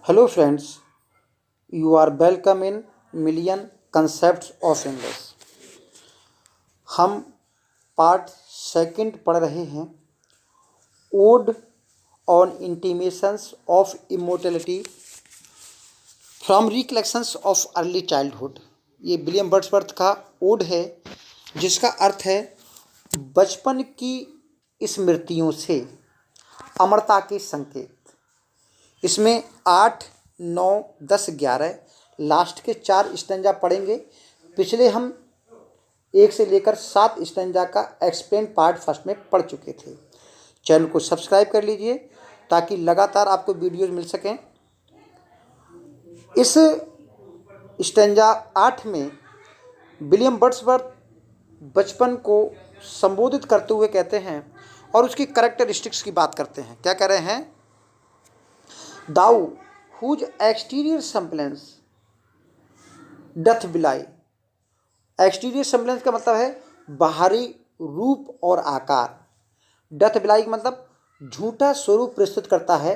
Hello friends, you are welcome in Million Concepts of English। हम part second पढ़ रहे हैं odd on intimations of immortality from recollections of early childhood. ये William Wordsworth का odd है जिसका अर्थ है बचपन की स्मृतियों से अमरता के संकेत। इसमें 8, 9, 10, 11 लास्ट के 4 स्टैंजा पढ़ेंगे। पिछले हम 1 से लेकर 7 स्टैंजा का एक्सप्लेन पार्ट फर्स्ट में पढ़ चुके थे। चैनल को सब्सक्राइब कर लीजिए ताकि लगातार आपको वीडियोज मिल सकें। इस स्टैंजा 8 में विलियम वर्ड्सवर्थ बचपन को संबोधित करते हुए कहते हैं और उसकी कैरेक्टरिस्टिक्स की बात करते हैं। क्या कह रहे हैं? Thou whose exterior semblance doth belie। Exterior semblance का मतलब है बाहरी रूप और आकार। doth belie का मतलब झूठा स्वरूप प्रस्तुत करता है।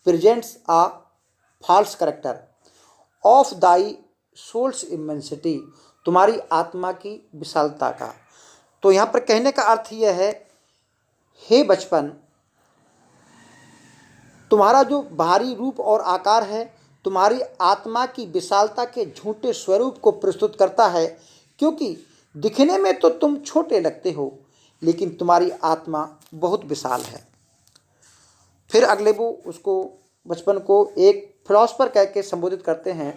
presents a false character of thy soul's immensity, तुम्हारी आत्मा की विशालता का। तो यहाँ पर कहने का अर्थ यह है, हे बचपन, तुम्हारा जो बाहरी रूप और आकार है तुम्हारी आत्मा की विशालता के झूठे स्वरूप को प्रस्तुत करता है, क्योंकि दिखने में तो तुम छोटे लगते हो लेकिन तुम्हारी आत्मा बहुत विशाल है। फिर अगले वो उसको बचपन को एक फिलॉसफर कह के संबोधित करते हैं।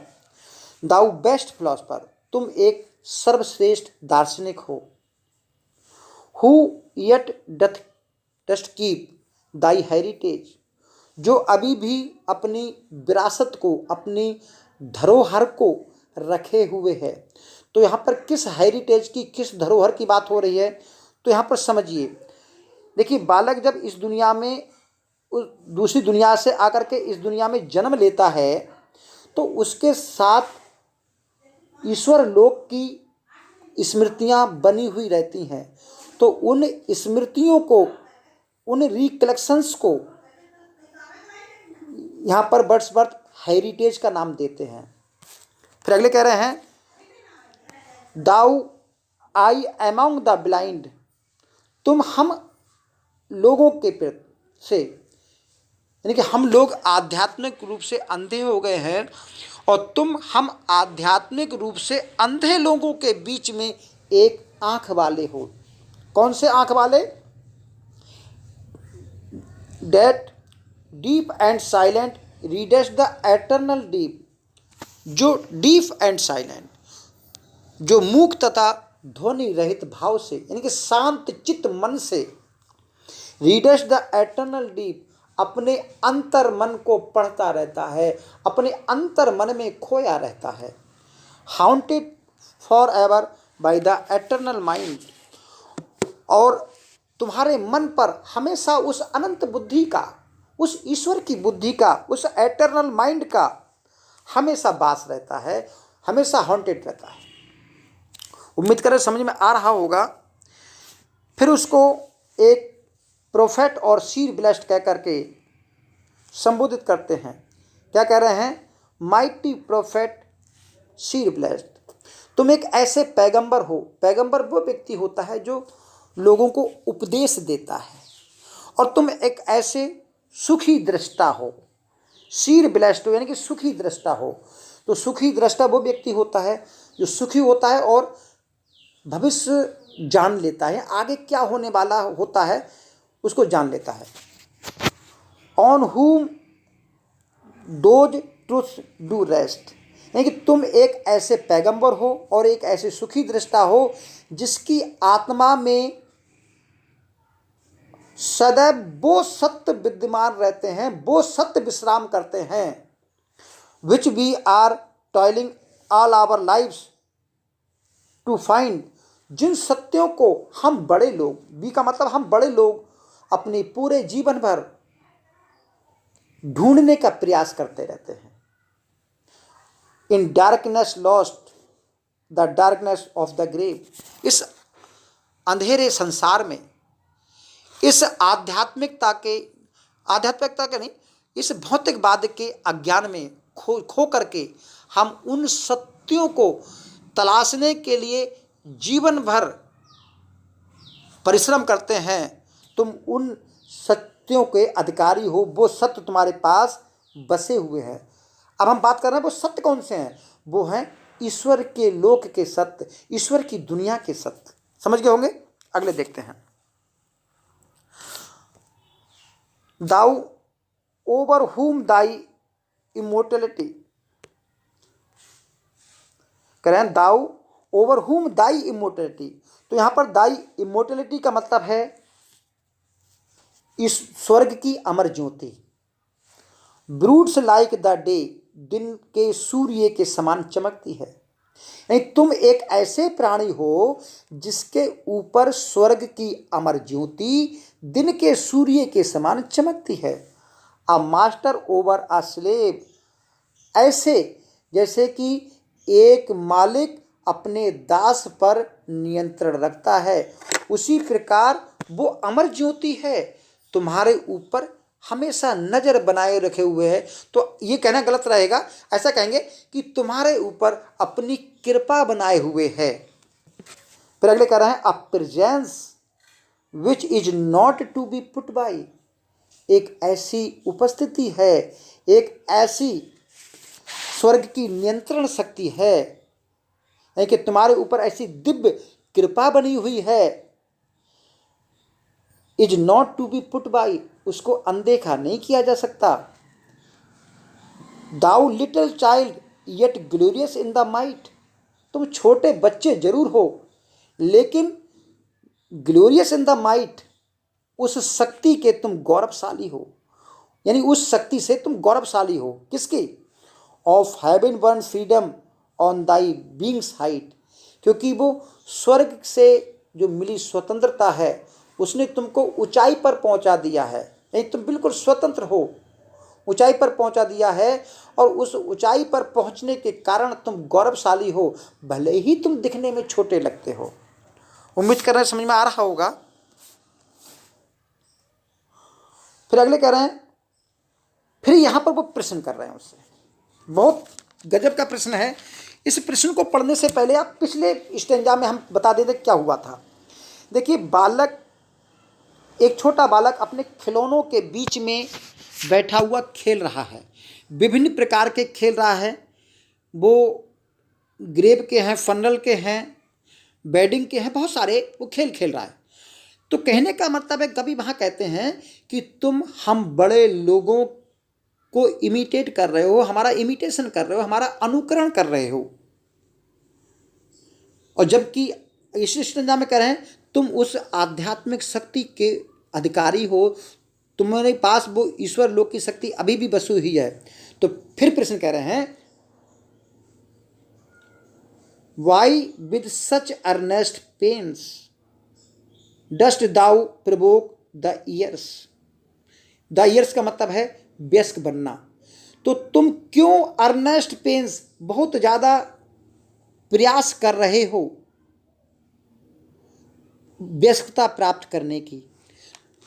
दाउ बेस्ट फिलॉसफर, तुम एक सर्वश्रेष्ठ दार्शनिक हो। Who yet dust keep Dai heritage, जो अभी भी अपनी विरासत को, अपनी धरोहर को रखे हुए है। तो यहाँ पर किस हेरिटेज की, किस धरोहर की बात हो रही है? तो यहाँ पर समझिए, देखिए बालक जब इस दुनिया में दूसरी दुनिया से आकर के इस दुनिया में जन्म लेता है तो उसके साथ ईश्वर लोक की स्मृतियाँ बनी हुई रहती हैं। तो उन स्मृतियों को, उन रिकलेक्शंस को यहाँ पर वर्ड्सवर्थ हेरिटेज का नाम देते हैं। फिर अगले कह रहे हैं, दाउ आई अमॉन्ग द ब्लाइंड, तुम हम लोगों के से, यानी कि हम लोग आध्यात्मिक रूप से अंधे हो गए हैं और तुम हम आध्यात्मिक रूप से अंधे लोगों के बीच में एक आंख वाले हो। कौन से आंख वाले? That deep and silent readest the eternal deep, जो डीप एंड साइलेंट, जो मूक तथा ध्वनि रहित भाव से, यानी कि शांत चित्त मन से, रीडेस्ट द एटर्नल डीप, अपने अंतर मन को पढ़ता रहता है, अपने अंतर मन में खोया रहता है। Haunted for ever by the eternal mind, और तुम्हारे मन पर हमेशा उस अनंत बुद्धि का, उस ईश्वर की बुद्धि का, उस एटर्नल माइंड का हमेशा वास रहता है, हमेशा हॉन्टेड रहता है। उम्मीद करें समझ में आ रहा होगा। फिर उसको एक प्रोफेट और सीर ब्लेस्ड कह करके संबोधित करते हैं। क्या कह रहे हैं? माइटी प्रोफेट सीर ब्लेस्ड, तुम एक ऐसे पैगंबर हो। पैगंबर वो व्यक्ति होता है जो लोगों को उपदेश देता है, और तुम एक ऐसे सुखी दृष्टा हो। सीर ब्लेस्ड हो यानी कि सुखी दृष्टा हो। तो सुखी दृष्टा वो व्यक्ति होता है जो सुखी होता है और भविष्य जान लेता है, आगे क्या होने वाला होता है उसको जान लेता है। ऑन हुम दोज ट्रूथ्स डू रेस्ट, यानी कि तुम एक ऐसे पैगंबर हो और एक ऐसे सुखी दृष्टा हो जिसकी आत्मा में सदैव वो सत्य विद्यमान रहते हैं, वो सत्य विश्राम करते हैं। Which we are toiling all our lives to find, जिन सत्यों को हम बड़े लोग, वी का मतलब हम बड़े लोग, अपने पूरे जीवन भर ढूंढने का प्रयास करते रहते हैं। In darkness lost the darkness of the grave, इस अंधेरे संसार में, इस आध्यात्मिकता के नहीं, इस भौतिकवाद के अज्ञान में खो करके हम उन सत्यों को तलाशने के लिए जीवन भर परिश्रम करते हैं। तुम उन सत्यों के अधिकारी हो, वो सत्य तुम्हारे पास बसे हुए हैं। अब हम बात कर रहे हैं वो सत्य कौन से हैं? वो हैं ईश्वर के लोक के सत्य, ईश्वर की दुनिया के सत्य। समझ गए होंगे? अगले देखते हैं। दाउ ओवर हुम दाई इमोर्टलिटी, कह रहे हैं दाउ ओवर हुम दाई इमोर्टलिटी। तो यहां पर दाई इमोर्टलिटी का मतलब है इस स्वर्ग की Amar Jyoti. Breeds like the day, दिन के सूर्य के समान चमकती है। यानी तुम एक ऐसे प्राणी हो जिसके ऊपर स्वर्ग की अमर ज्योति दिन के सूर्य के समान चमकती है। A master over a slave, ऐसे जैसे कि एक मालिक अपने दास पर नियंत्रण रखता है, उसी प्रकार वो अमर ज्योति है, तुम्हारे ऊपर हमेशा नज़र बनाए रखे हुए है। तो ये कहना गलत रहेगा, ऐसा कहेंगे कि तुम्हारे ऊपर अपनी कृपा बनाए हुए है। फिर अगले कह रहे हैं a presence which is not to be put by, एक ऐसी उपस्थिति है, एक ऐसी स्वर्ग की नियंत्रण शक्ति है, यानी कि तुम्हारे ऊपर ऐसी दिव्य कृपा बनी हुई है। Is not to be put by, उसको अनदेखा नहीं किया जा सकता। Thou little child yet glorious in the might, तुम छोटे बच्चे जरूर हो लेकिन ग्लोरियस इन द माइट, उस शक्ति के तुम गौरवशाली हो। यानी उस शक्ति से तुम गौरवशाली हो। किसकी? Of having one freedom on Dai beings height, क्योंकि वो स्वर्ग से जो मिली स्वतंत्रता है उसने तुमको ऊंचाई पर पहुंचा दिया है। यानी तुम बिल्कुल स्वतंत्र हो, ऊंचाई पर पहुंचा दिया है, और उस ऊंचाई पर पहुंचने के कारण तुम गौरवशाली हो, भले ही तुम दिखने में छोटे लगते हो। उम्मीद कर रहे हैं समझ में आ रहा होगा। फिर अगले कह रहे हैं, फिर यहां पर वो प्रश्न कर रहे हैं उससे, बहुत गजब का प्रश्न है। इस प्रश्न को पढ़ने से पहले आप पिछले स्टेंजा में हम बता देते क्या हुआ था। देखिए, बालक, एक छोटा बालक अपने खिलौनों के बीच में बैठा हुआ खेल रहा है, विभिन्न प्रकार के खेल रहा है। वो ग्रेप के हैं, फनल के हैं, बैडिंग के हैं, बहुत सारे वो खेल खेल रहा है। तो कहने का मतलब है, कभी वहाँ कहते हैं कि तुम हम बड़े लोगों को इमिटेट कर रहे हो, हमारा इमिटेशन कर रहे हो, हमारा अनुकरण कर रहे हो। और जबकि इस स्टेंजा में कह रहे हैं तुम उस आध्यात्मिक शक्ति के अधिकारी हो, तुम्हारे पास वो ईश्वर लोक की शक्ति अभी भी बसी हुई है। तो फिर प्रश्न कह रहे हैं, why with such earnest pains dost thou provoke the years. The years का मतलब है व्यस्क बनना। तो तुम क्यों अर्नेस्ट पेन्स, बहुत ज़्यादा प्रयास कर रहे हो व्यस्तता प्राप्त करने की।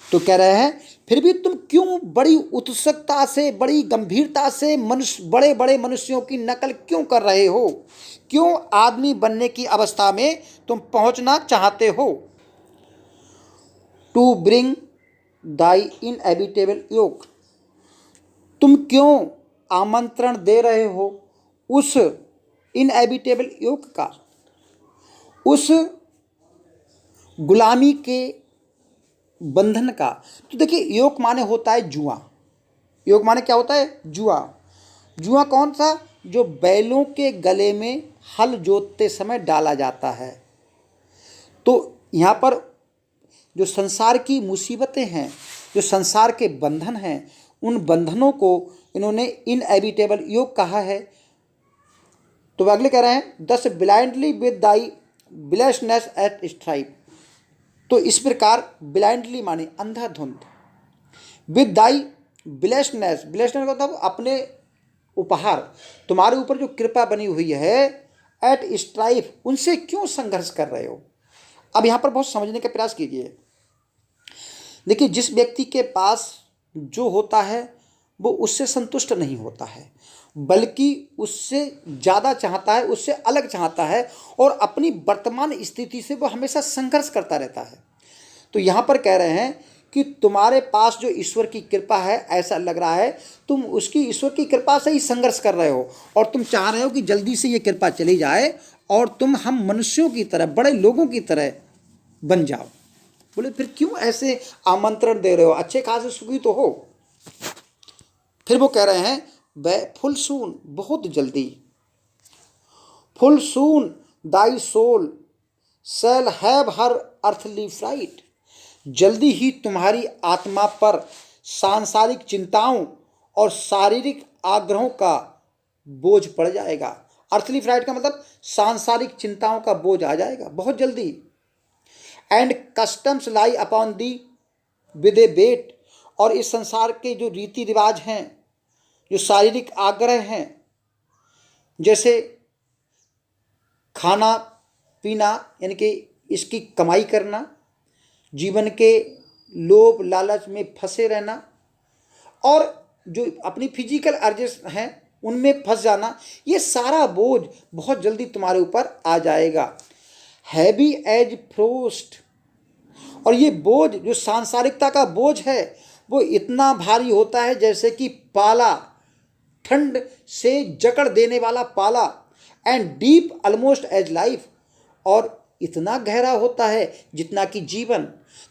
तो कह रहे हैं फिर भी तुम क्यों बड़ी उत्सुकता से, बड़ी गंभीरता से बड़े बड़े मनुष्यों की नकल क्यों कर रहे हो? क्यों आदमी बनने की अवस्था में तुम पहुंचना चाहते हो? टू ब्रिंग दाई इनएविटेबल योग, तुम क्यों आमंत्रण दे रहे हो उस इनएविटेबल योग का, उस गुलामी के बंधन का। तो देखिए, योग माने होता है जुआ। योग माने क्या होता है? जुआ। जुआ कौन सा? जो बैलों के गले में हल जोतते समय डाला जाता है। तो यहाँ पर जो संसार की मुसीबतें हैं, जो संसार के बंधन हैं, उन बंधनों को इन्होंने इनएविटेबल योग कहा है। तो अगले कह रहे हैं, thus blindly with thy blessedness at strife. तो इस प्रकार ब्लाइंडली माने अंधाधुंध, विद दाई ब्लेसनेस, ब्लेसनेस का मतलब अपने उपहार, तुम्हारे ऊपर जो कृपा बनी हुई है, एट स्ट्राइफ, उनसे क्यों संघर्ष कर रहे हो? अब यहाँ पर बहुत समझने का प्रयास कीजिए। देखिए, जिस व्यक्ति के पास जो होता है वो उससे संतुष्ट नहीं होता है, बल्कि उससे ज़्यादा चाहता है, उससे अलग चाहता है, और अपनी वर्तमान स्थिति से वो हमेशा संघर्ष करता रहता है। तो यहाँ पर कह रहे हैं कि तुम्हारे पास जो ईश्वर की कृपा है, ऐसा लग रहा है तुम उसकी ईश्वर की कृपा से ही संघर्ष कर रहे हो, और तुम चाह रहे हो कि जल्दी से ये कृपा चली जाए और तुम हम मनुष्यों की तरह, बड़े लोगों की तरह बन जाओ। बोले फिर क्यों ऐसे आमंत्रण दे रहे हो, अच्छे खासे सुखी तो हो। फिर वो कह रहे हैं वह फुल सून, बहुत जल्दी, full soon thy soul shall have her earthly freight, जल्दी ही तुम्हारी आत्मा पर सांसारिक चिंताओं और शारीरिक आग्रहों का बोझ पड़ जाएगा। अर्थली फ्राइट का मतलब सांसारिक चिंताओं का बोझ आ जाएगा बहुत जल्दी। And customs lie upon thee with a weight, और इस संसार के जो रीति रिवाज हैं, जो शारीरिक आग्रह हैं, जैसे खाना पीना, यानी कि इसकी कमाई करना, जीवन के लोभ लालच में फंसे रहना, और जो अपनी फिजिकल अर्जेस हैं उनमें फंस जाना, ये सारा बोझ बहुत जल्दी तुम्हारे ऊपर आ जाएगा। हैवी एज फ्रोस्ट, और ये बोझ जो सांसारिकता का बोझ है वो इतना भारी होता है जैसे कि पाला, ठंड से जकड़ देने वाला पाला। And deep almost as life, और इतना गहरा होता है जितना कि जीवन।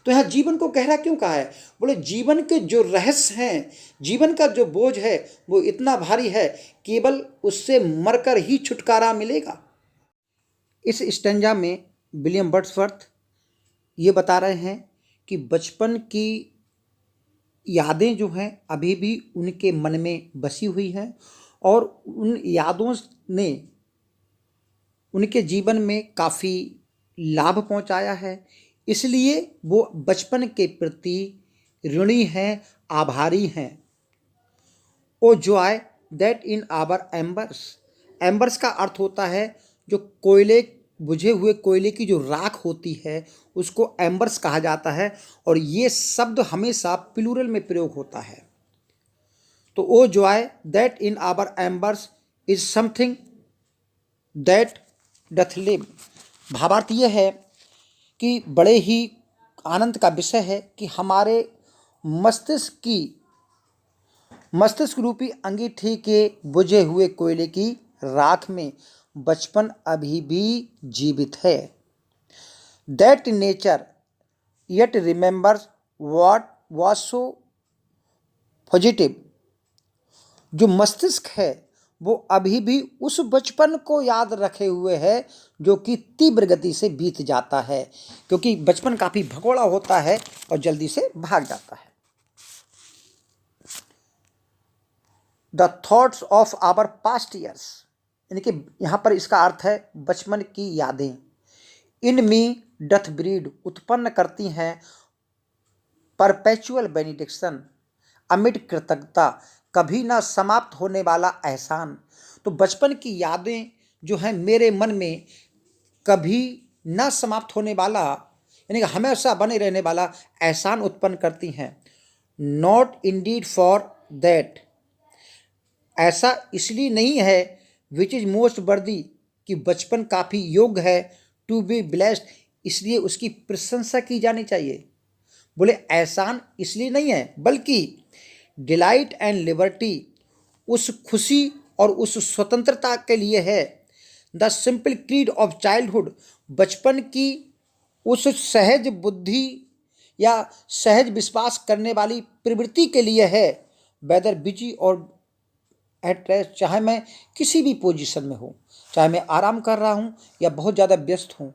तो यहाँ जीवन को गहरा क्यों कहा है? बोले जीवन के जो रहस्य हैं, जीवन का जो बोझ है वो इतना भारी है, केवल उससे मरकर ही छुटकारा मिलेगा। इस स्टैंजा में विलियम वर्ड्सवर्थ ये बता रहे हैं कि बचपन की यादें जो हैं अभी भी उनके मन में बसी हुई हैं, और उन यादों ने उनके जीवन में काफ़ी लाभ पहुंचाया है, इसलिए वो बचपन के प्रति ऋणी हैं, आभारी हैं। O joy that in our embers, embers का अर्थ होता है जो कोयले, बुझे हुए कोयले की जो राख होती है उसको एम्बर्स कहा जाता है, और ये शब्द हमेशा प्लूरल में प्रयोग होता है। तो O joy that in our embers is something that doth live, भावार्थ ये है कि बड़े ही आनंद का विषय है कि हमारे मस्तिष्क रूपी अंगीठी के बुझे हुए कोयले की राख में बचपन अभी भी जीवित है। That nature yet remembers what was so positive, जो मस्तिष्क है वो अभी भी उस बचपन को याद रखे हुए है जो कि तीव्र गति से बीत जाता है, क्योंकि बचपन काफ़ी भगोड़ा होता है और जल्दी से भाग जाता है। The thoughts of our past years, यानी कि यहाँ पर इसका अर्थ है बचपन की यादें। इन मी डथ ब्रीड, उत्पन्न करती हैं परपेचुअल बेनिडिक्शन, अमिट कृतज्ञता, कभी ना समाप्त होने वाला एहसान। तो बचपन की यादें जो हैं मेरे मन में कभी ना समाप्त होने वाला, यानी कि हमेशा बने रहने वाला एहसान उत्पन्न करती हैं। नॉट इंडीड फॉर दैट, ऐसा इसलिए नहीं है, विच इज़ मोस्ट वर्दी, कि बचपन काफ़ी योग्य है, टू बी ब्लेस्ड, इसलिए उसकी प्रशंसा की जानी चाहिए। बोले एहसान इसलिए नहीं है, बल्कि डिलाइट एंड लिबर्टी, उस खुशी और उस स्वतंत्रता के लिए है। The simple creed of childhood, बचपन की उस सहज बुद्धि या सहज विश्वास करने वाली प्रवृत्ति के लिए है। वेदर बिजी और एट रेस्ट, चाहे मैं किसी भी पोजीशन में हूँ, चाहे मैं आराम कर रहा हूँ या बहुत ज़्यादा व्यस्त हूँ,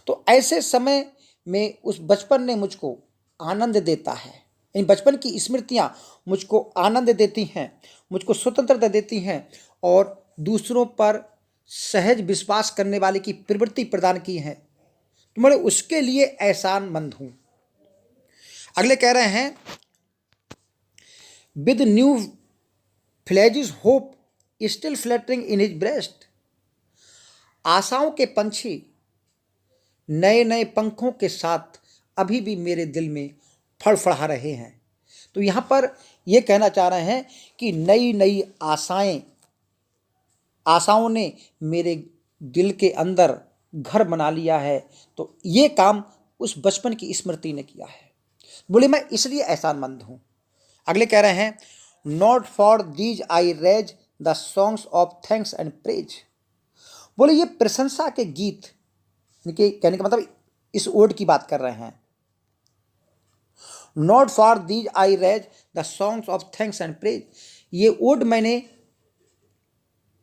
तो ऐसे समय में उस बचपन ने मुझको आनंद देता है। इन बचपन की स्मृतियाँ मुझको आनंद देती हैं, मुझको स्वतंत्रता देती हैं, और दूसरों पर सहज विश्वास करने वाले की प्रवृत्ति प्रदान की है, तो मैं उसके लिए एहसानमंद हूँ। अगले कह रहे हैं with new fledged hope still fluttering in his breast, आशाओं के पंछी नए नए पंखों के साथ अभी भी मेरे दिल में फड़फड़ा रहे हैं। तो यहाँ पर ये कहना चाह रहे हैं कि नई नई आशाओं ने मेरे दिल के अंदर घर बना लिया है। तो ये काम उस बचपन की स्मृति ने किया है। बोले मैं इसलिए एहसानमंद हूँ। अगले कह रहे हैं, not for these I raise the songs of thanks and praise. बोले ये प्रशंसा के गीत, इनके कहने का मतलब इस ओड की बात कर रहे हैं। Not for these I raise the songs of thanks and praise, ये ओड मैंने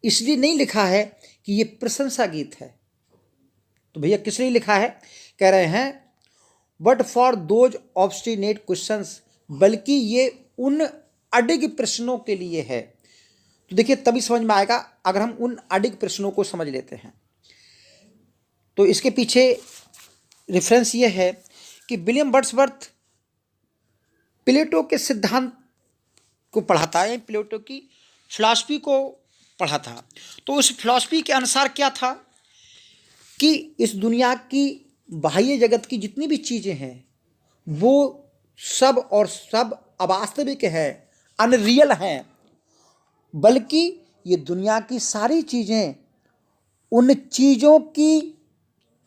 इसलिए नहीं लिखा है कि ये प्रशंसा गीत है। तो भैया किस लिए लिखा है? कह रहे हैं, but for those obstinate questions, बल्कि ये उन अडिग प्रश्नों के लिए है। तो देखिए तभी समझ में आएगा अगर हम उन अडिग प्रश्नों को समझ लेते हैं। तो इसके पीछे रेफरेंस ये है कि विलियम वर्ड्सवर्थ प्लेटो के सिद्धांत को पढ़ाता है, प्लेटो की फिलॉसफी को पढ़ा था। तो उस फिलॉसफी के अनुसार क्या था कि इस दुनिया की बाह्य जगत की जितनी भी चीज़ें हैं वो सब और सब अवास्तविक है, अनरियल हैं, बल्कि ये दुनिया की सारी चीज़ें उन चीज़ों की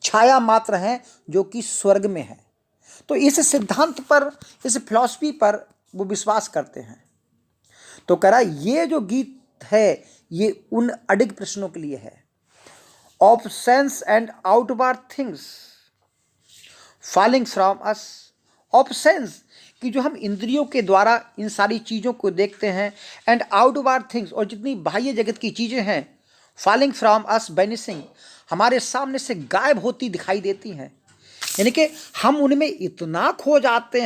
छाया मात्र हैं जो कि स्वर्ग में है। तो इस सिद्धांत पर, इस फिलॉसफी पर वो विश्वास करते हैं। तो कह रहा ये जो गीत है ये उन अडिग प्रश्नों के लिए है। Of sense and outward things falling from us, of sense कि जो हम इंद्रियों के द्वारा इन सारी चीज़ों को देखते हैं, एंड आउटवर्ड थिंग्स और जितनी बाह्य जगत की चीज़ें हैं, फॉलिंग फ्रॉम अस वैनिशिंग हमारे सामने से गायब होती दिखाई देती हैं। यानी कि हम उनमें इतना खो जाते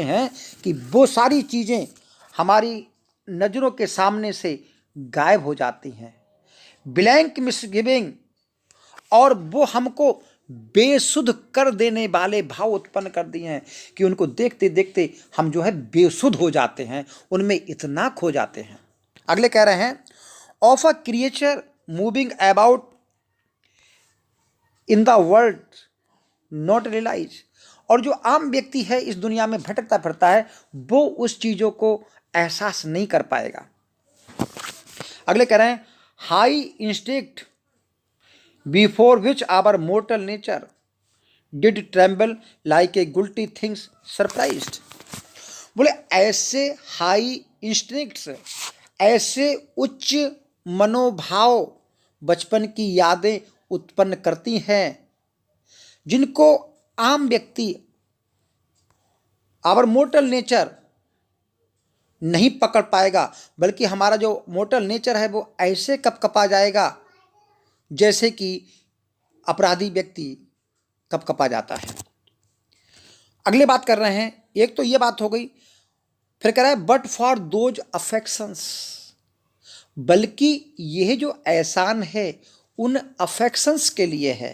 हैं कि वो सारी चीज़ें हमारी नज़रों के सामने से गायब हो जाती हैं। ब्लैंक मिसगिविंग, और वो हमको बेसुध कर देने वाले भाव उत्पन्न कर दिए हैं कि उनको देखते देखते हम जो है बेसुध हो जाते हैं, उनमें इतना खो जाते हैं। अगले कह रहे हैं, of a creature moving about in the world not realise, और जो आम व्यक्ति है इस दुनिया में भटकता फिरता है वो उस चीज़ों को एहसास नहीं कर पाएगा। अगले कह रहे हैं, high instinct before which our mortal nature did tremble like a guilty things surprised. बोले ऐसे हाई इंस्टिंक्ट्स, ऐसे उच्च मनोभाव बचपन की यादें उत्पन्न करती हैं जिनको आम व्यक्ति, आवर मोर्टल नेचर नहीं पकड़ पाएगा, बल्कि हमारा जो मोर्टल नेचर है वो ऐसे कपकपा जाएगा जैसे कि अपराधी व्यक्ति कपकपा जाता है। अगले बात कर रहे हैं, एक तो ये बात हो गई, फिर कह रहा है बट फॉर दोज अफेक्शंस, बल्कि यह जो एहसान है उन अफेक्शंस के लिए है।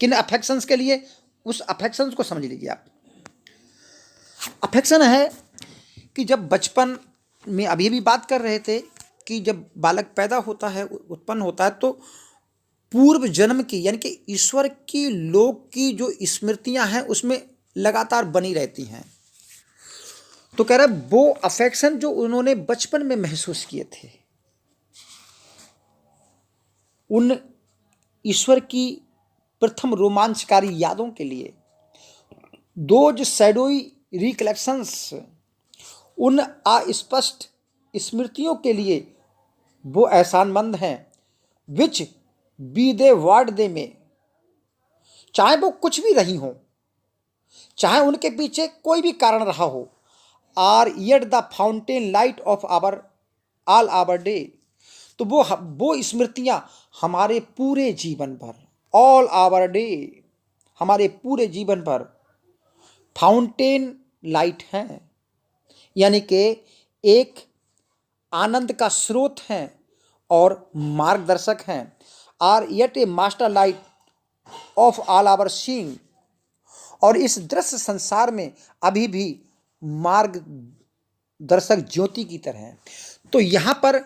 किन अफेक्शंस के लिए? उस अफेक्शंस को समझ लीजिए आप। अफेक्शन है कि जब बचपन में, अभी भी बात कर रहे थे कि जब बालक पैदा होता है, उत्पन्न होता है, तो पूर्व जन्म की यानी कि ईश्वर की लोक की जो स्मृतियां हैं उसमें लगातार बनी रहती हैं। तो कह रहा है वो अफेक्शन जो उन्होंने बचपन में महसूस किए थे, उन ईश्वर की प्रथम रोमांचकारी यादों के लिए, दोज शैडोई रिकलेक्शंस, उन अस्पष्ट स्मृतियों के लिए वो एहसानमंद हैं। विच बी दे वार्ड दे में, चाहे वो कुछ भी रही हो, चाहे उनके पीछे कोई भी कारण रहा हो, are yet the fountain light of our all our day. तो वो स्मृतियां हमारे पूरे जीवन भर, ऑल आवर डे, हमारे पूरे जीवन भर फाउंटेन लाइट हैं, यानी कि एक आनंद का स्रोत हैं और मार्गदर्शक हैं। Are yet a master light of all our seeing, और इस दृश्य संसार में अभी भी मार्गदर्शक ज्योति की तरह है। तो यहाँ पर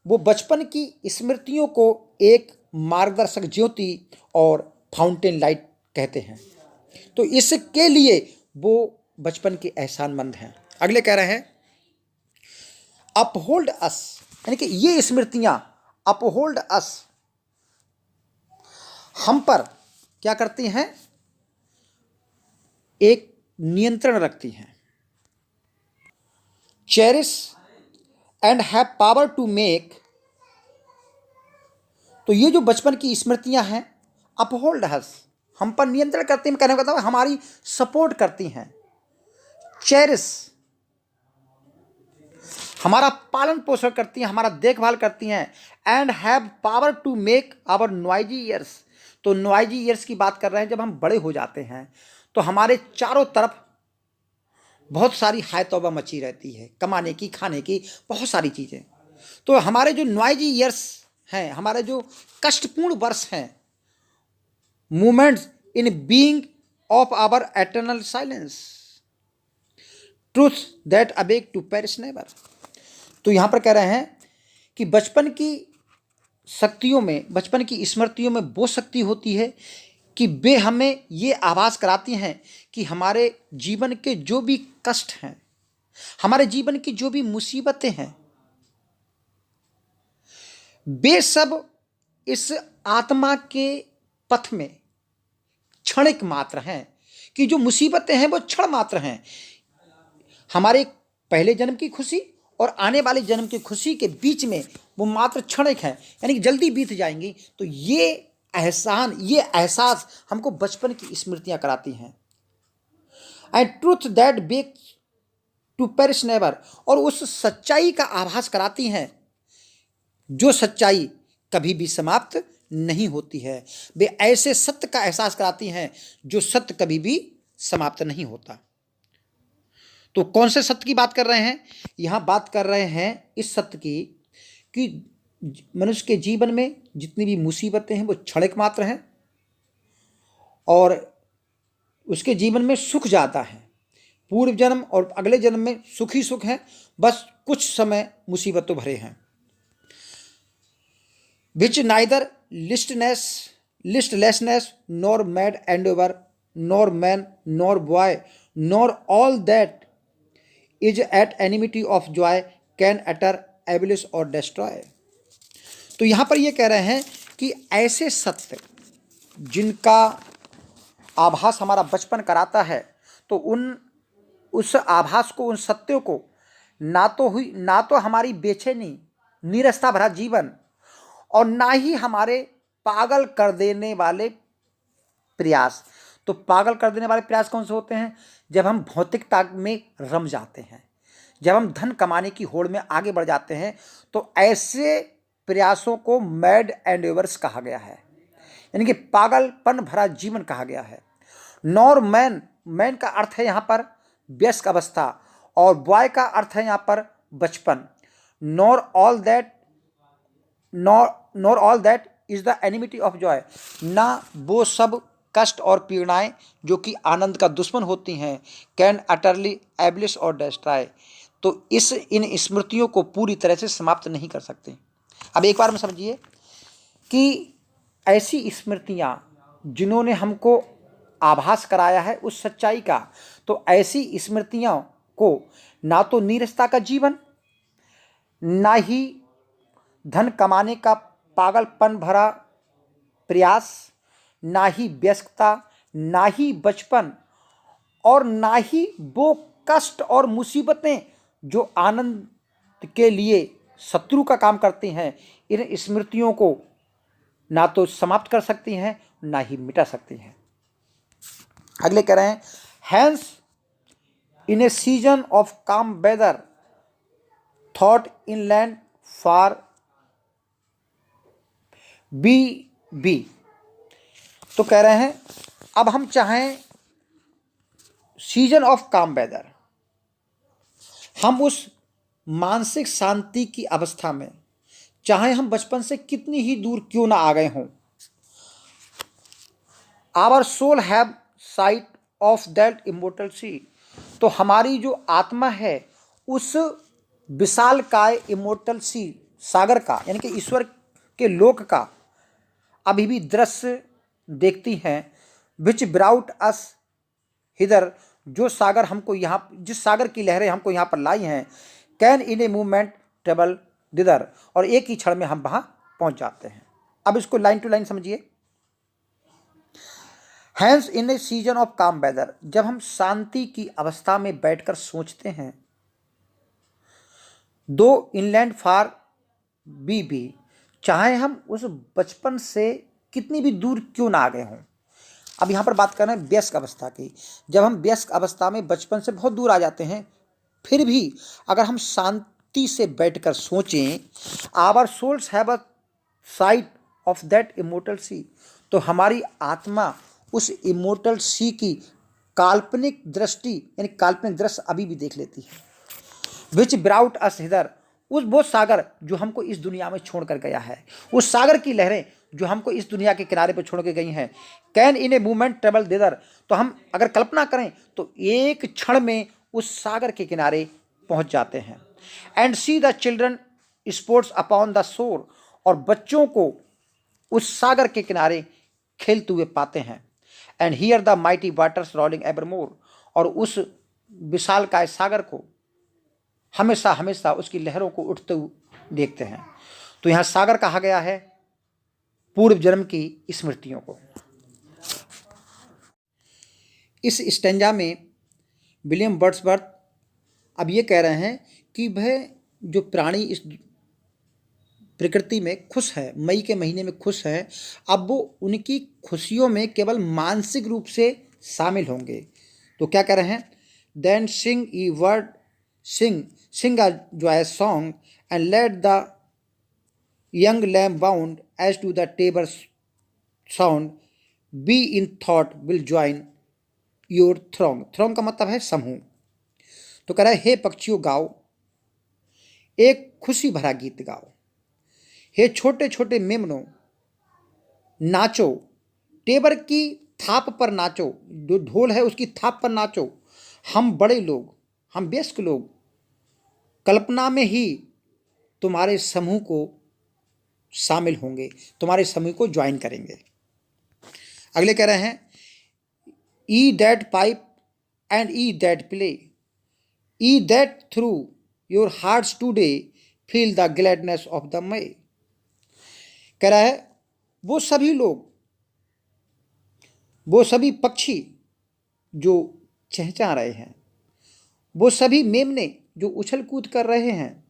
वो बचपन की स्मृतियों को एक मार्गदर्शक ज्योति और फाउंटेन लाइट कहते हैं। तो इसके लिए वो बचपन के एहसानमंद हैं। अगले कह रहे हैं, अपहोल्ड अस, यानी कि ये स्मृतियां अपहोल्ड अस, हम पर क्या करती हैं, एक नियंत्रण रखती हैं। Cherish and have power to make, तो ये जो बचपन की स्मृतियां हैं, अपहोल्ड अस, हम पर नियंत्रण करती हैं, कहने का मतलब हमारी सपोर्ट करती हैं। चेरिश, हमारा पालन पोषण करती हैं, हमारा देखभाल करती हैं। And have power to make our noisy years, तो नॉइजी ईयर्स की बात कर रहे हैं, जब हम बड़े हो जाते हैं तो हमारे चारों तरफ बहुत सारी हाय तौबा मची रहती है, कमाने की, खाने की, बहुत सारी चीज़ें। तो हमारे जो नॉइजी ईयर्स हैं, हमारे जो कष्टपूर्ण वर्ष हैं, moments in being of our eternal silence, truth that awake to perish never. तो यहाँ पर कह रहे हैं कि बचपन की शक्तियों में, बचपन की स्मृतियों में वो शक्ति होती है कि वे हमें ये आभास कराती हैं कि हमारे जीवन के जो भी कष्ट हैं, हमारे जीवन की जो भी मुसीबतें हैं, वे सब इस आत्मा के पथ में क्षणिक मात्र हैं, कि जो मुसीबतें हैं वो क्षण मात्र हैं। हमारे पहले जन्म की खुशी और आने वाले जन्म की खुशी के बीच में वो मात्र क्षणिक है, यानी कि जल्दी बीत जाएंगी। तो ये एहसान, ये एहसास हमको बचपन की स्मृतियां कराती हैं। And truth that wake to perish never, और उस सच्चाई का आभास कराती हैं जो सच्चाई कभी भी समाप्त नहीं होती है। वे ऐसे सत्य का एहसास कराती हैं जो सत्य कभी भी समाप्त नहीं होता। तो कौन से सत्य की बात कर रहे हैं? यहाँ बात कर रहे हैं इस सत्य की कि मनुष्य के जीवन में जितनी भी मुसीबतें हैं वो क्षणिक मात्र हैं, और उसके जीवन में सुख जाता है। पूर्व जन्म और अगले जन्म में सुख ही सुख है, बस कुछ समय मुसीबतों भरे हैं। Which neither listlessness nor mad endeavour nor man nor boy nor all that is at enmity of joy can utter abolish or destroy. तो यहाँ पर ये कह रहे हैं कि ऐसे सत्य जिनका आभास हमारा बचपन कराता है, तो उस आभास को, उन सत्यों को ना तो हमारी बेचैनी, नीरसता भरा जीवन, और ना ही हमारे पागल कर देने वाले प्रयास। तो पागल कर देने वाले प्रयास कौन से होते हैं? जब हम भौतिकता में रम जाते हैं, जब हम धन कमाने की होड़ में आगे बढ़ जाते हैं, तो ऐसे प्रयासों को मैड एंडेवर्स कहा गया है, यानी कि पागलपन भरा जीवन कहा गया है। नॉर मैन, मैन का अर्थ है यहाँ पर वयस्क अवस्था, और बॉय का अर्थ है यहाँ पर बचपन। Nor all that is the enmity of joy, ना वो सब कष्ट और पीड़ाएं जो कि आनंद का दुश्मन होती हैं, कैन अटरली एब्लिश और डिस्ट्रॉय, तो इन स्मृतियों को पूरी तरह से समाप्त नहीं कर सकते। अब एक बार में समझिए कि ऐसी स्मृतियां जिन्होंने हमको आभास कराया है उस सच्चाई का, तो ऐसी स्मृतियों को ना तो नीरसता का जीवन, ना ही धन कमाने का पागलपन भरा प्रयास, ना ही व्यस्तता, ना ही बचपन, और ना ही वो कष्ट और मुसीबतें जो आनंद के लिए शत्रु का काम करती हैं, इन स्मृतियों को ना तो समाप्त कर सकती हैं, ना ही मिटा सकती हैं। अगले कह रहे हैं, hence in a season of calm weather though inland far be. तो कह रहे हैं अब हम चाहें सीजन ऑफ काम वेदर, हम उस मानसिक शांति की अवस्था में, चाहे हम बचपन से कितनी ही दूर क्यों ना आ गए हों, our soul have sight of that immortal sea, तो हमारी जो आत्मा है उस विशाल काय इमोर्टल सी, सागर का, यानी कि ईश्वर के लोक का अभी भी दृश्य देखती हैं। विच ब्राउट अस हिदर, जो सागर हमको यहाँ, जिस सागर की लहरें हमको यहाँ पर लाई हैं, can in a movement travel thither, और एक ही क्षण में हम वहां पहुंच जाते हैं। अब इसको लाइन टू लाइन समझिए। Hence in a season of calm weather, जब हम शांति की अवस्था में बैठकर सोचते हैं, दो इनलैंड फार भी चाहे हम उस बचपन से कितनी भी दूर क्यों ना आ गए हों। अब यहाँ पर बात कर रहे हैं वयस्क अवस्था की। जब हम वयस्क अवस्था में बचपन से बहुत दूर आ जाते हैं, फिर भी अगर हम शांति से बैठकर सोचें, our souls have a sight of that immortal sea, तो हमारी आत्मा उस इमोर्टल सी की काल्पनिक दृष्टि यानी काल्पनिक दृश्य अभी भी देख लेती है। विच ब्राउट अस हिदर, उस वो सागर जो हमको इस दुनिया में छोड़कर गया है, उस सागर की लहरें जो हमको इस दुनिया के किनारे पर छोड़ के गई हैं। Can in a movement travel thither, तो हम अगर कल्पना करें तो एक क्षण में उस सागर के किनारे पहुंच जाते हैं। And see the children sports upon the shore, और बच्चों को उस सागर के किनारे खेलते हुए पाते हैं। And hear the mighty waters rolling evermore, और उस विशालकाय सागर को हमेशा हमेशा उसकी लहरों को उठते हुए देखते हैं। तो यहाँ सागर कहा गया है पूर्व जन्म की स्मृतियों को। इस स्टेंजा में विलियम वर्ड्सवर्थ अब ये कह रहे हैं कि वह जो प्राणी इस प्रकृति में खुश है, मई के महीने में खुश है, अब वो उनकी खुशियों में केवल मानसिक रूप से शामिल होंगे। तो क्या कह रहे हैं, then sing ye birds sing a joyous song and let the young lamb bound as to the tabor sound, we in thought will join your throng. Throng का मतलब है समूह। तो कह रहा है, हे पक्षियों गाओ, एक खुशी भरा गीत गाओ, हे छोटे छोटे मेमनों नाचो, टेबर की थाप पर नाचो, जो ढोल है उसकी थाप पर नाचो। हम बड़े लोग, हम वयस्क लोग कल्पना में ही तुम्हारे समूह को शामिल होंगे, तुम्हारे समूह को ज्वाइन करेंगे। अगले कह रहे हैं, ye that pipe and ye that play, ye that through your hearts today feel the gladness of the May. कह रहा है, वो सभी लोग, वो सभी पक्षी जो चहचहा रहे हैं, वो सभी मेमने जो उछल कूद कर रहे हैं,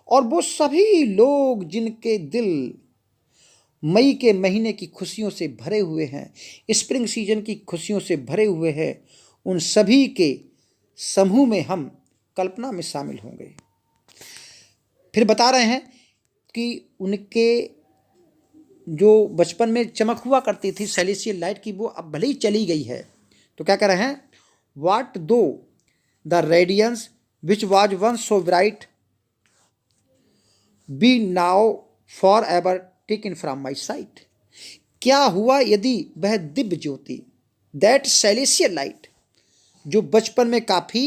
और वो सभी लोग जिनके दिल मई के महीने की खुशियों से भरे हुए हैं, स्प्रिंग सीजन की खुशियों से भरे हुए हैं, उन सभी के समूह में हम कल्पना में शामिल होंगे। फिर बता रहे हैं कि उनके जो बचपन में चमक हुआ करती थी सेलेस्टियल लाइट की, वो अब भले ही चली गई है। तो क्या कह रहे हैं, what though the radiance which was once so bright be now for ever taken from my sight. क्या हुआ यदि वह दिव्य ज्योति, दैट सेलेस्टियल लाइट, जो बचपन में काफ़ी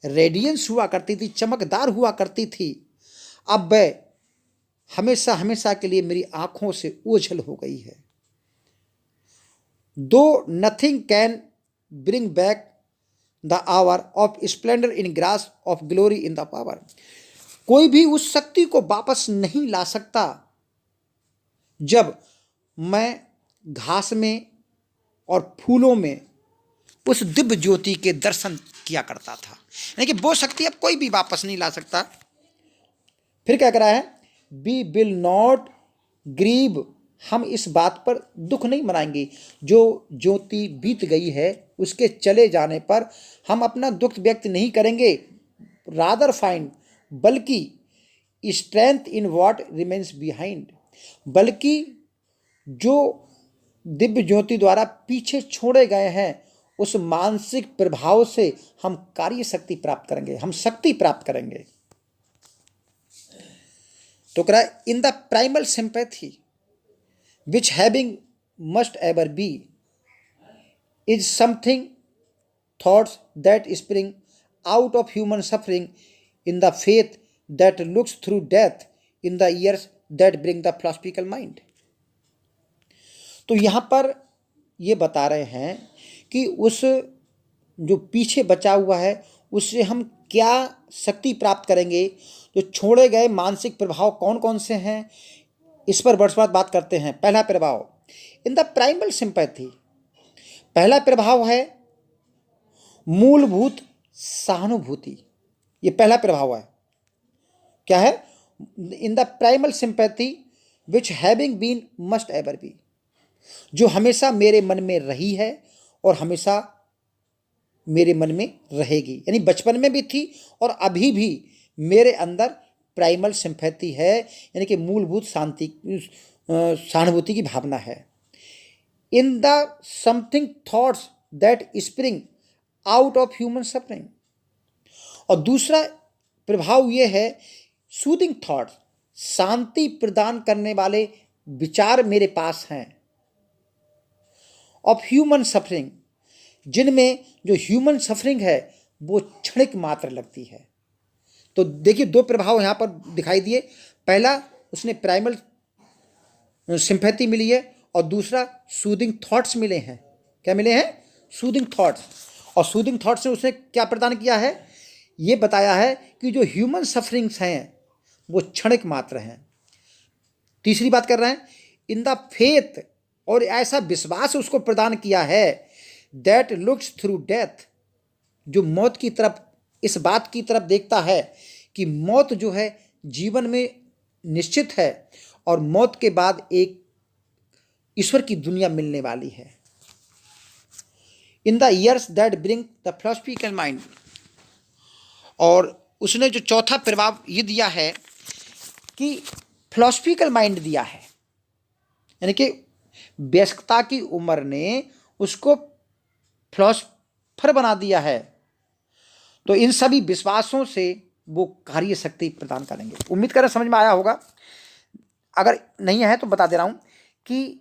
रेडियंस हुआ करती थी, चमकदार हुआ करती थी, अब वह हमेशा हमेशा के लिए मेरी आंखों से ओझल हो गई है। दो nothing can bring back the hour of splendour in grass of glory in the power. कोई भी उस शक्ति को वापस नहीं ला सकता जब मैं घास में और फूलों में उस दिव्य ज्योति के दर्शन किया करता था। लेकिन वो शक्ति अब कोई भी वापस नहीं ला सकता। फिर क्या कह रहा है, वी विल नॉट ग्रीव, हम इस बात पर दुख नहीं मनाएंगे, जो ज्योति बीत गई है उसके चले जाने पर हम अपना दुख व्यक्त नहीं करेंगे। रादर फाइंड, बल्कि strength in what remains behind, बल्कि जो दिव्य ज्योति द्वारा पीछे छोड़े गए हैं उस मानसिक प्रभाव से हम कार्य शक्ति प्राप्त करेंगे, हम शक्ति प्राप्त करेंगे। तो कह रहा है, in the primal sympathy which having must ever B is something thoughts that spring out of human suffering in the faith that looks through death in the years that bring the philosophical mind. तो यहाँ पर ये बता रहे हैं कि उस जो पीछे बचा हुआ है उससे हम क्या शक्ति प्राप्त करेंगे। जो छोड़े गए मानसिक प्रभाव कौन कौन से हैं, इस पर वर्षवाद बात करते हैं। पहला प्रभाव इन द प्राइमल सिंपैथी, पहला प्रभाव है मूलभूत सहानुभूति। ये पहला प्रभाव है, क्या है? In the primal sympathy which having been must ever be, जो हमेशा मेरे मन में रही है और हमेशा मेरे मन में रहेगी। यानी बचपन में भी थी और अभी भी मेरे अंदर प्राइमल सिंपैथी है, यानी कि मूलभूत सहानुभूति की भावना है। In the something thoughts that spring out of human suffering, और दूसरा प्रभाव ये है सूदिंग थॉट्स, शांति प्रदान करने वाले विचार मेरे पास हैं, ऑफ ह्यूमन सफरिंग, जिनमें जो ह्यूमन सफरिंग है वो क्षणिक मात्र लगती है। तो देखिए दो प्रभाव यहाँ पर दिखाई दिए, पहला उसने प्राइमल सिंपैथी मिली है और दूसरा सूदिंग थॉट्स मिले हैं। क्या मिले हैं? Soothing thoughts. और सूदिंग थॉट्स से उसने क्या प्रदान किया है? ये बताया है कि जो ह्यूमन सफरिंग्स हैं वो क्षणिक मात्र हैं। तीसरी बात कर रहे हैं इन द फेथ, और ऐसा विश्वास उसको प्रदान किया है दैट लुक्स थ्रू डेथ, जो मौत की तरफ, इस बात की तरफ देखता है कि मौत जो है जीवन में निश्चित है और मौत के बाद एक ईश्वर की दुनिया मिलने वाली है। In the years that bring the philosophical mind, और उसने जो चौथा प्रभाव ये दिया है कि फिलोसफिकल माइंड दिया है, यानी कि वयस्कता की उम्र ने उसको फिलोसफर बना दिया है। तो इन सभी विश्वासों से वो कार्य शक्ति प्रदान करेंगे। उम्मीद करें समझ में आया होगा। अगर नहीं है तो बता दे रहा हूँ कि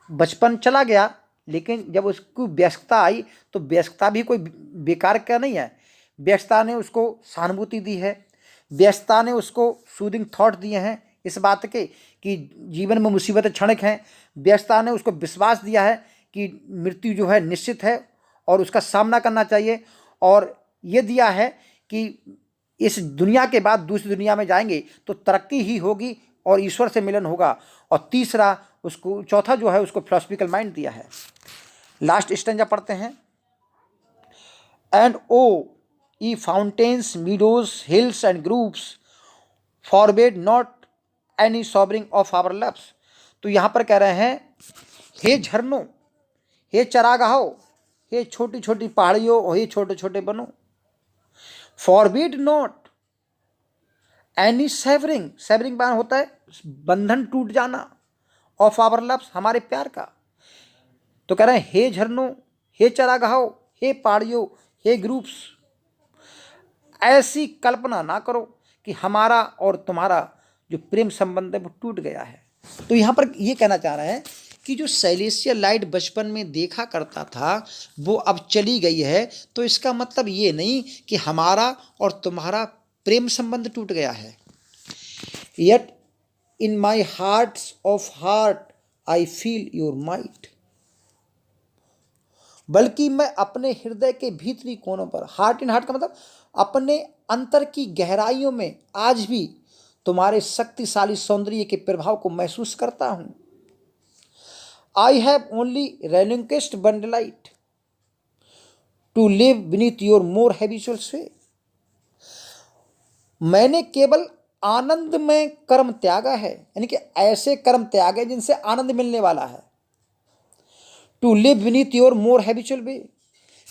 बचपन चला गया, लेकिन जब उसको वयस्कता आई तो वयस्कता भी कोई बेकार का नहीं है। वयस्कता ने उसको सहानुभूति दी है, वयस्कता ने उसको सूदिंग थॉट दिए हैं इस बात के कि जीवन में मुसीबतें क्षणिक हैं। वयस्कता ने उसको विश्वास दिया है कि मृत्यु जो है निश्चित है और उसका सामना करना चाहिए, और ये दिया है कि इस दुनिया के बाद दूसरी दुनिया में जाएंगे तो तरक्की ही होगी और ईश्वर से मिलन होगा। और तीसरा उसको, चौथा जो है उसको फिलोसफिकल माइंड दिया है। लास्ट स्टेंजा पढ़ते हैं। And O ye fountains, meadows, hills and groves, forebode not any severing of our loves. तो यहाँ पर कह रहे हैं हे झरनों, हे चरागाहों, हे छोटी छोटी पहाड़ियों और हे छोटे छोटे बनों, forbid not any severing, severing बार होता है बंधन टूट जाना, ऑफ आवर लव्स, हमारे प्यार का। तो कह रहे हैं हे झरनों, हे चरागाहों, हे पहाड़ियों, हे ग्रुप्स, ऐसी कल्पना ना करो कि हमारा और तुम्हारा जो प्रेम संबंध है वो टूट गया है। तो यहाँ पर ये कहना चाह रहे हैं कि जो सेलेस्टियल लाइट बचपन में देखा करता था वो अब चली गई है। तो इसका मतलब ये नहीं कि हमारा और तुम्हारा प्रेम संबंध टूट गया है। Yet in my hearts of heart I feel your might, बल्कि मैं अपने हृदय के भीतरी कोनों पर, हार्ट इन हार्ट का मतलब अपने अंतर की गहराइयों में आज भी तुम्हारे शक्तिशाली सौंदर्य के प्रभाव को महसूस करता हूं। I have only relinquished one delight to live beneath your more habitual sway, मैंने केवल आनंद में कर्म त्यागा है, यानी कि ऐसे कर्म त्यागे जिनसे आनंद मिलने वाला है। To live beneath your more habitual way,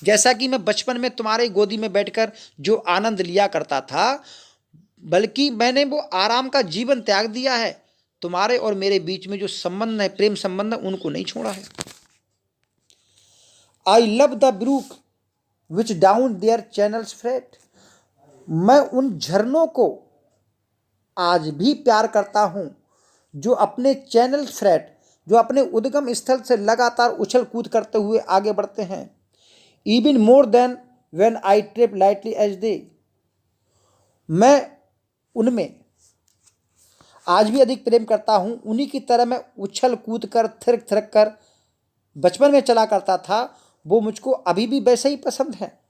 जैसा कि मैं बचपन में तुम्हारे गोदी में बैठकर जो आनंद लिया करता था, बल्कि मैंने वो आराम का जीवन त्याग दिया है। तुम्हारे और मेरे बीच में जो संबंध है, प्रेम संबंध है, उनको नहीं छोड़ा है। I love the brook which down their channels fret, मैं उन झरनों को आज भी प्यार करता हूं जो अपने चैनल फ्रेट, जो अपने उद्गम स्थल से लगातार उछल कूद करते हुए आगे बढ़ते हैं। Even more than when I trip lightly as they, मैं उनमें आज भी अधिक प्रेम करता हूं, उन्हीं की तरह मैं उछल कूद कर थिरक थिरक कर बचपन में चला करता था, वो मुझको अभी भी वैसे ही पसंद है।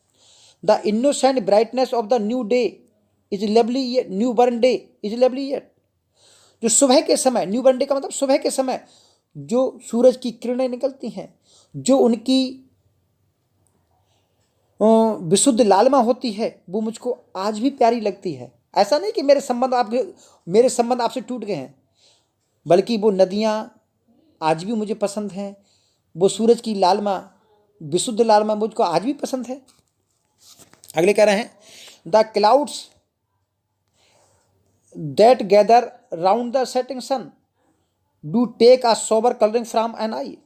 The innocent brightness of the new day is lovely yet, new burn day is lovely yet. जो सुबह के समय, न्यू बर्न डे का मतलब सुबह के समय जो सूरज की किरणें निकलती हैं, जो उनकी विशुद्ध लालिमा होती है, वो मुझको आज भी प्यारी लगती है। ऐसा नहीं कि मेरे संबंध आपसे टूट गए हैं, बल्कि वो नदियाँ आज भी मुझे पसंद हैं, वो सूरज की लालिमा, विशुद्ध लालिमा मुझको आज भी पसंद है। अगले कह रहे हैं, the clouds that gather round the setting sun do take a sober colouring from an eye.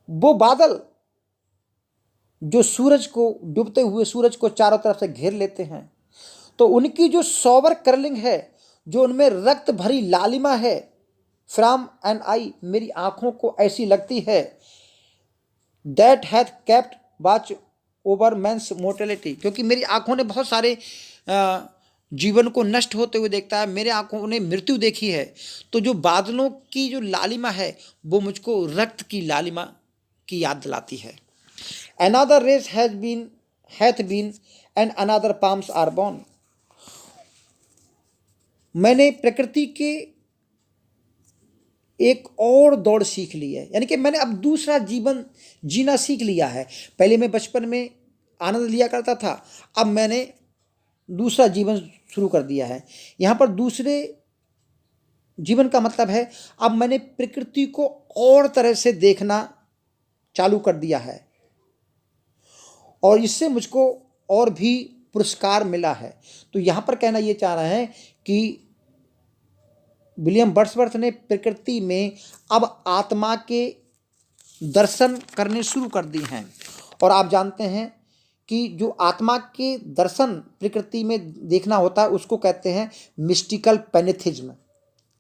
वो बादल जो सूरज को, डूबते हुए सूरज को चारों तरफ से घेर लेते हैं, तो उनकी जो सोबर कर्लिंग है, जो उनमें रक्त भरी लालिमा है, फ्रॉम एन आई, मेरी आंखों को ऐसी लगती है, that hath kept watch over man's mortality, क्योंकि मेरी आंखों ने बहुत सारे जीवन को नष्ट होते हुए देखता है, मेरे आंखों ने मृत्यु देखी है। तो जो बादलों की जो लालिमा है, वो मुझको रक्त की लालिमा की याद दिलाती है। Another race hath been and another palms are born। मैंने प्रकृति के एक और दौड़ सीख ली है, यानी कि मैंने अब दूसरा जीवन जीना सीख लिया है। पहले मैं बचपन में आनंद लिया करता था, अब मैंने दूसरा जीवन शुरू कर दिया है। यहाँ पर दूसरे जीवन का मतलब है, अब मैंने प्रकृति को और तरह से देखना चालू कर दिया है, और इससे मुझको और भी पुरस्कार मिला है। तो यहाँ पर कहना ये चाह रहे हैं कि विलियम वर्ड्सवर्थ ने प्रकृति में अब आत्मा के दर्शन करने शुरू कर दिए हैं। और आप जानते हैं कि जो आत्मा के दर्शन प्रकृति में देखना होता है, उसको कहते हैं मिस्टिकल पैंथिज्म।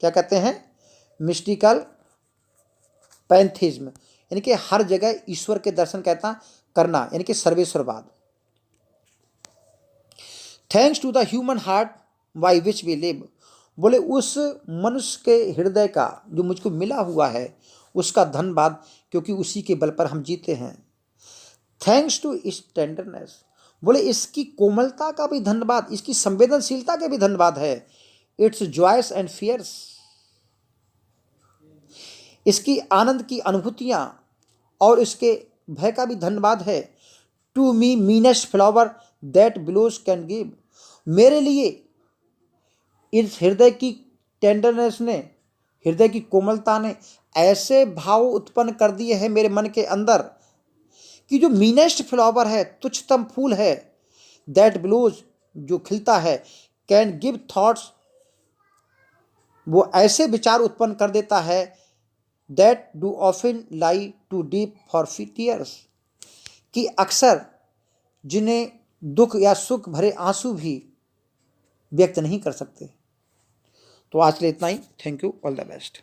क्या कहते हैं? मिस्टिकल पैंथिज्म, यानी कि हर जगह ईश्वर के दर्शन करना, यानी कि सर्वेश्वरवाद। Thanks to the human heart by which we live, बोले उस मनुष्य के हृदय का जो मुझको मिला हुआ है, उसका धन्यवाद, क्योंकि उसी के बल पर हम जीते हैं। थैंक्स टू इस टेंडरनेस, बोले इसकी कोमलता का भी धन्यवाद, इसकी संवेदनशीलता का भी धन्यवाद है। इट्स जॉयस एंड फियर्स, इसकी आनंद की अनुभूतियां और इसके भय का भी धन्यवाद है। To me meanest flower that blows can give, मेरे लिए इस हृदय की टेंडरनेस ने, हृदय की कोमलता ने ऐसे भाव उत्पन्न कर दिए हैं मेरे मन के अंदर कि जो मीनेस्ट फ्लावर है, तुच्छतम फूल है, दैट बिलोज जो खिलता है, कैन गिव थॉट्स, वो ऐसे विचार उत्पन्न कर देता है, that do often lie too deep for tears, कि अक्सर जिन्हें दुख या सुख भरे आंसू भी व्यक्त नहीं कर सकते। तो आज के लिए इतना ही। Thank you, all the best.